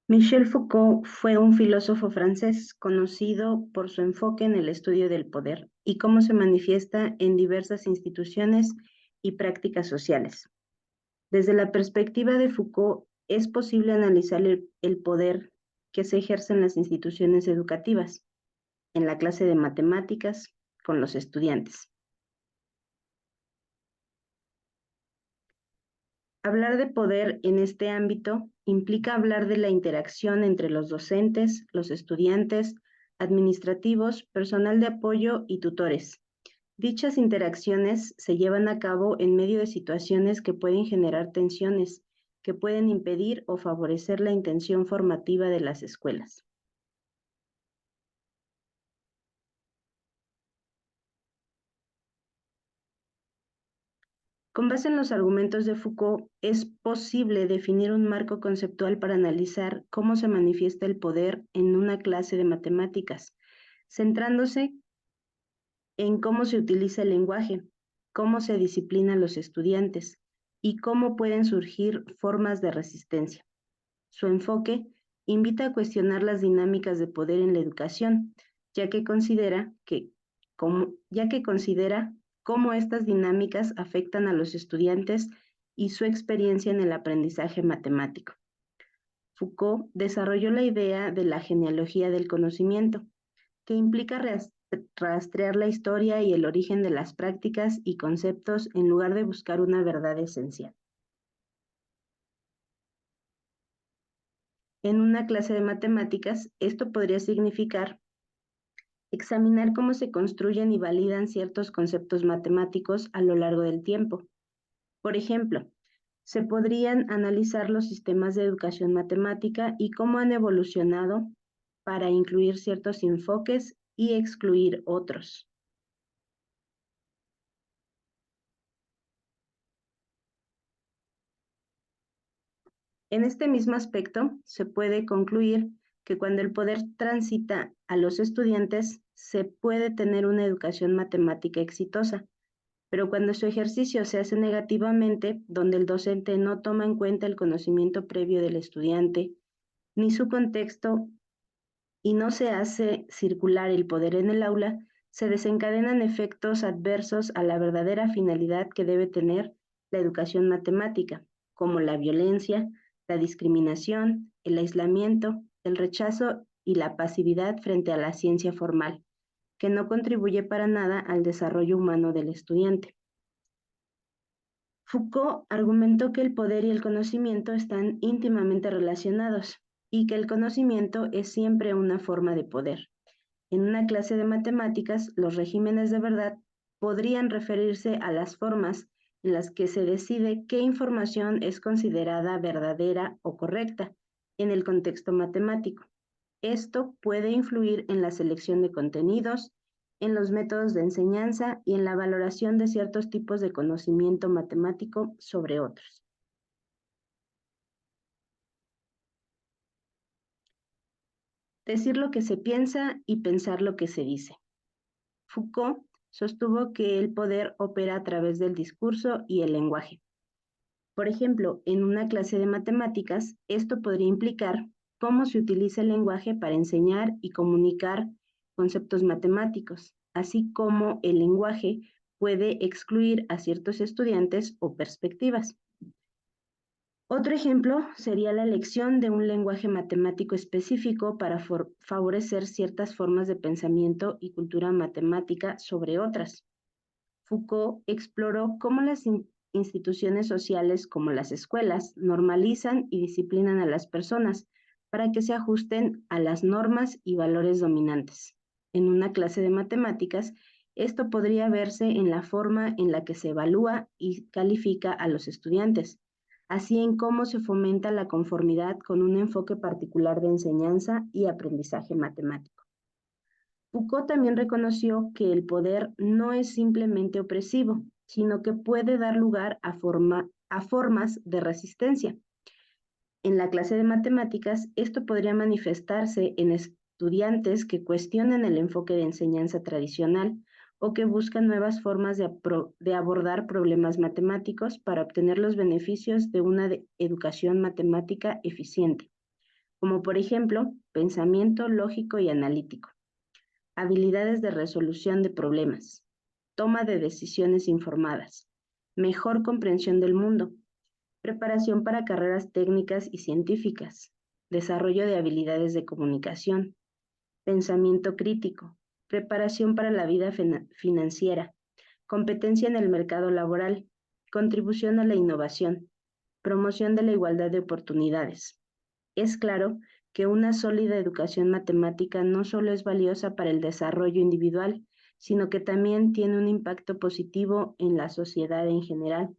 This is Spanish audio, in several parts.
Michel Foucault fue un filósofo francés conocido por su enfoque en el estudio del poder y cómo se manifiesta en diversas instituciones y prácticas sociales. Desde la perspectiva de Foucault, es posible analizar el poder que se ejerce en las instituciones educativas, en la clase de matemáticas, con los estudiantes. Hablar de poder en este ámbito implica hablar de la interacción entre los docentes, los estudiantes, administrativos, personal de apoyo y tutores. Dichas interacciones se llevan a cabo en medio de situaciones que pueden generar tensiones, que pueden impedir o favorecer la intención formativa de las escuelas. Con base en los argumentos de Foucault, es posible definir un marco conceptual para analizar cómo se manifiesta el poder en una clase de matemáticas, centrándose en cómo se utiliza el lenguaje, cómo se disciplina a los estudiantes y cómo pueden surgir formas de resistencia. Su enfoque invita a cuestionar las dinámicas de poder en la educación, ya que considera cómo estas dinámicas afectan a los estudiantes y su experiencia en el aprendizaje matemático. Foucault desarrolló la idea de la genealogía del conocimiento, que implica rastrear la historia y el origen de las prácticas y conceptos en lugar de buscar una verdad esencial. En una clase de matemáticas, esto podría significar examinar cómo se construyen y validan ciertos conceptos matemáticos a lo largo del tiempo. Por ejemplo, se podrían analizar los sistemas de educación matemática y cómo han evolucionado para incluir ciertos enfoques y excluir otros. En este mismo aspecto, se puede concluir que cuando el poder transita a los estudiantes, se puede tener una educación matemática exitosa, pero cuando su ejercicio se hace negativamente, donde el docente no toma en cuenta el conocimiento previo del estudiante, ni su contexto, y no se hace circular el poder en el aula, se desencadenan efectos adversos a la verdadera finalidad que debe tener la educación matemática, como la violencia, la discriminación, el aislamiento, el rechazo y la pasividad frente a la ciencia formal, que no contribuye para nada al desarrollo humano del estudiante. Foucault argumentó que el poder y el conocimiento están íntimamente relacionados y que el conocimiento es siempre una forma de poder. En una clase de matemáticas, los regímenes de verdad podrían referirse a las formas en las que se decide qué información es considerada verdadera o correcta en el contexto matemático. Esto puede influir en la selección de contenidos, en los métodos de enseñanza y en la valoración de ciertos tipos de conocimiento matemático sobre otros. Decir lo que se piensa y pensar lo que se dice. Foucault sostuvo que el poder opera a través del discurso y el lenguaje. Por ejemplo, en una clase de matemáticas, esto podría implicar cómo se utiliza el lenguaje para enseñar y comunicar conceptos matemáticos, así como el lenguaje puede excluir a ciertos estudiantes o perspectivas. Otro ejemplo sería la elección de un lenguaje matemático específico para favorecer ciertas formas de pensamiento y cultura matemática sobre otras. Foucault exploró cómo las instituciones sociales como las escuelas normalizan y disciplinan a las personas para que se ajusten a las normas y valores dominantes. En una clase de matemáticas, esto podría verse en la forma en la que se evalúa y califica a los estudiantes, así en cómo se fomenta la conformidad con un enfoque particular de enseñanza y aprendizaje matemático. Foucault también reconoció que el poder no es simplemente opresivo, sino que puede dar lugar a formas de resistencia. En la clase de matemáticas, esto podría manifestarse en estudiantes que cuestionan el enfoque de enseñanza tradicional o que buscan nuevas formas de abordar problemas matemáticos para obtener los beneficios de una educación matemática eficiente. como por ejemplo pensamiento lógico y analítico, habilidades de resolución de problemas, toma de decisiones informadas, mejor comprensión del mundo, preparación para carreras técnicas y científicas, desarrollo de habilidades de comunicación, pensamiento crítico, preparación para la vida financiera, competencia en el mercado laboral, contribución a la innovación, promoción de la igualdad de oportunidades. Es claro que una sólida educación matemática no solo es valiosa para el desarrollo individual, sino que también tiene un impacto positivo en la sociedad en general,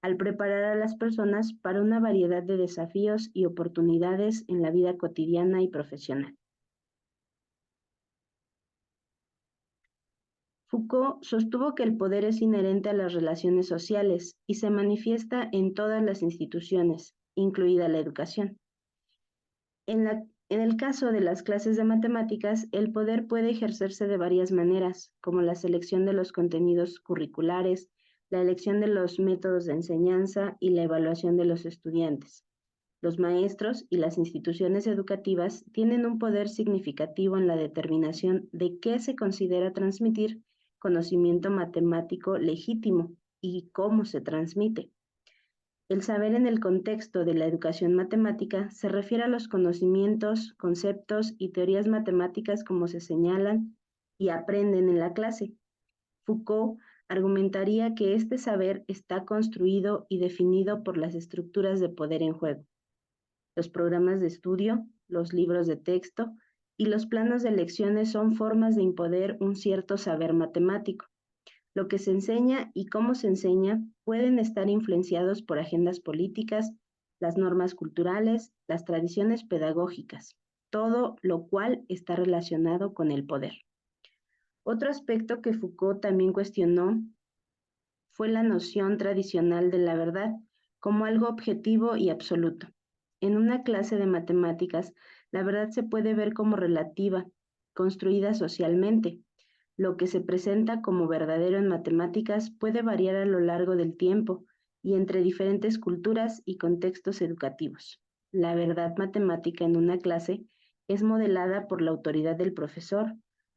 al preparar a las personas para una variedad de desafíos y oportunidades en la vida cotidiana y profesional. Foucault sostuvo que el poder es inherente a las relaciones sociales y se manifiesta en todas las instituciones, incluida la educación. En el caso de las clases de matemáticas, el poder puede ejercerse de varias maneras, como la selección de los contenidos curriculares, la elección de los métodos de enseñanza y la evaluación de los estudiantes. Los maestros y las instituciones educativas tienen un poder significativo en la determinación de qué se considera transmitir conocimiento matemático legítimo y cómo se transmite. El saber en el contexto de la educación matemática se refiere a los conocimientos, conceptos y teorías matemáticas como se señalan y aprenden en la clase. Foucault argumentaría que este saber está construido y definido por las estructuras de poder en juego. Los programas de estudio, los libros de texto y los planos de lecciones son formas de imponer un cierto saber matemático. Lo que se enseña y cómo se enseña pueden estar influenciados por agendas políticas, las normas culturales, las tradiciones pedagógicas, todo lo cual está relacionado con el poder. Otro aspecto que Foucault también cuestionó fue la noción tradicional de la verdad como algo objetivo y absoluto. En una clase de matemáticas, la verdad se puede ver como relativa, construida socialmente. Lo que se presenta como verdadero en matemáticas puede variar a lo largo del tiempo y entre diferentes culturas y contextos educativos. La verdad matemática en una clase es modelada por la autoridad del profesor,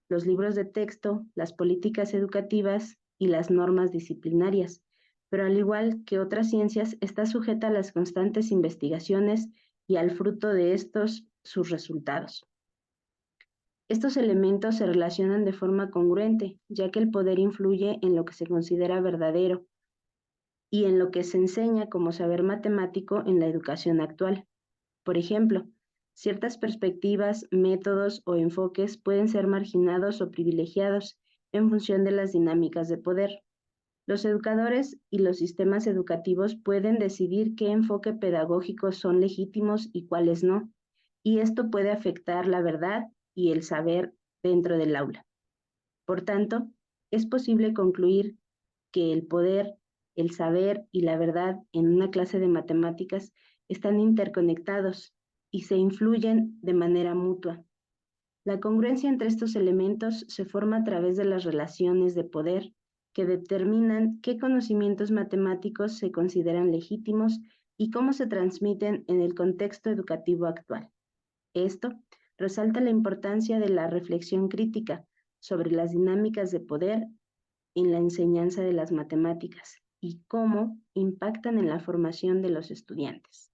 los libros de texto, las políticas educativas y las normas disciplinarias, pero al igual que otras ciencias está sujeta a las constantes investigaciones y al fruto de estos sus resultados. Estos elementos se relacionan de forma congruente, ya que el poder influye en lo que se considera verdadero y en lo que se enseña como saber matemático en la educación actual. Por ejemplo, ciertas perspectivas, métodos o enfoques pueden ser marginados o privilegiados en función de las dinámicas de poder. Los educadores y los sistemas educativos pueden decidir qué enfoque pedagógico son legítimos y cuáles no, y esto puede afectar la verdad y el saber dentro del aula. Por tanto, es posible concluir que el poder, el saber y la verdad en una clase de matemáticas están interconectados y se influyen de manera mutua. La congruencia entre estos elementos se forma a través de las relaciones de poder que determinan qué conocimientos matemáticos se consideran legítimos y cómo se transmiten en el contexto educativo actual. Esto resalta la importancia de la reflexión crítica sobre las dinámicas de poder en la enseñanza de las matemáticas y cómo impactan en la formación de los estudiantes.